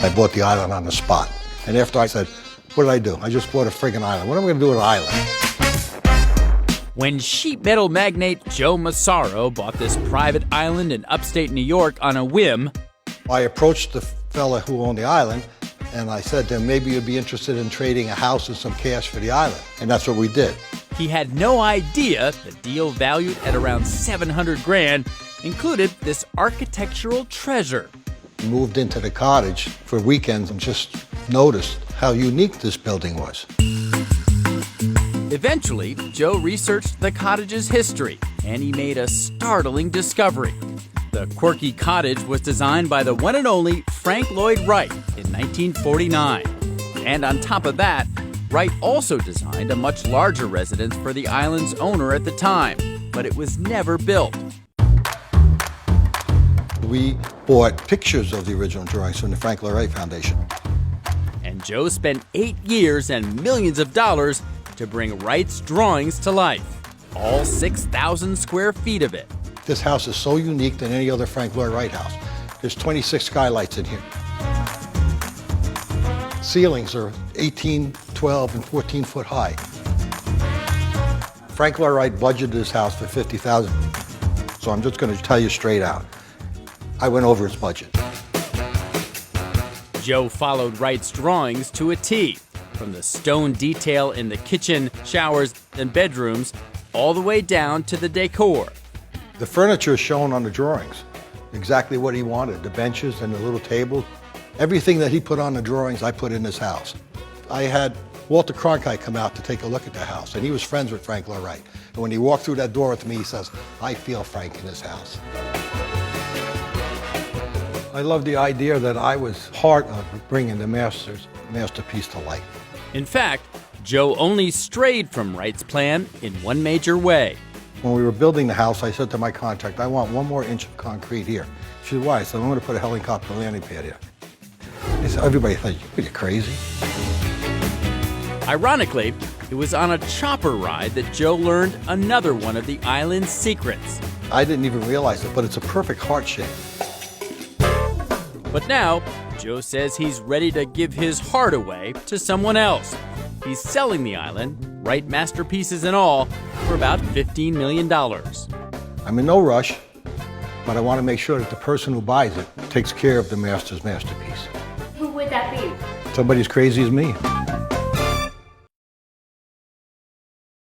I bought the island on the spot. And after I said, what did I do? I just bought a friggin' island. What am I going to do with an island? When sheet metal magnate Joe Massaro bought this private island in upstate New York on a whim, I approached the fella who owned the island, and I said to him, maybe you'd be interested in trading a house and some cash for the island. And that's what we did. he had no idea the deal, valued at around $700,000, included this architectural treasure. Moved into the cottage for weekends and just noticed how unique this building was. Eventually, Joe researched the cottage's history, and he made a startling discovery. The quirky cottage was designed by the one and only Frank Lloyd Wright in 1949. And on top of that, Wright also designed a much larger residence for the island's owner at the time, but it was never built. We bought pictures of the original drawings from the Frank Lloyd Wright Foundation. And Joe spent 8 years and millions of dollars to bring Wright's drawings to life, all 6,000 square feet of it. This house is so unique than any other Frank Lloyd Wright house. There's 26 skylights in here. Ceilings are 18, 12, and 14 foot high. Frank Lloyd Wright budgeted this house for $50,000. So I'm just going to tell you straight out. I went over his budget. Joe followed Wright's drawings to a T, from the stone detail in the kitchen, showers, and bedrooms, all the way down to the decor. The furniture is shown on the drawings, exactly what he wanted, the benches and the little table. Everything that he put on the drawings, I put in this house. I had Walter Cronkite come out to take a look at the house, and he was friends with Frank Lloyd Wright. And when he walked through that door with me, he says, I feel Frank in this house. I love the idea that I was part of bringing the masterpiece to life. In fact, Joe only strayed from Wright's plan in one major way. When we were building the house, I said to my contractor, I want 1 more inch of concrete here. She said, why? I said, I'm going to put a helicopter landing pad here. He said, everybody thought, are you crazy? Ironically, it was on a chopper ride that Joe learned another one of the island's secrets. I didn't even realize it, but it's a perfect heart shape. But now, Joe says he's ready to give his heart away to someone else. He's selling the island, Wright masterpieces and all, for about $15 million. I'm in no rush, but I want to make sure that the person who buys it takes care of the master's masterpiece. Who would that be? Somebody as crazy as me.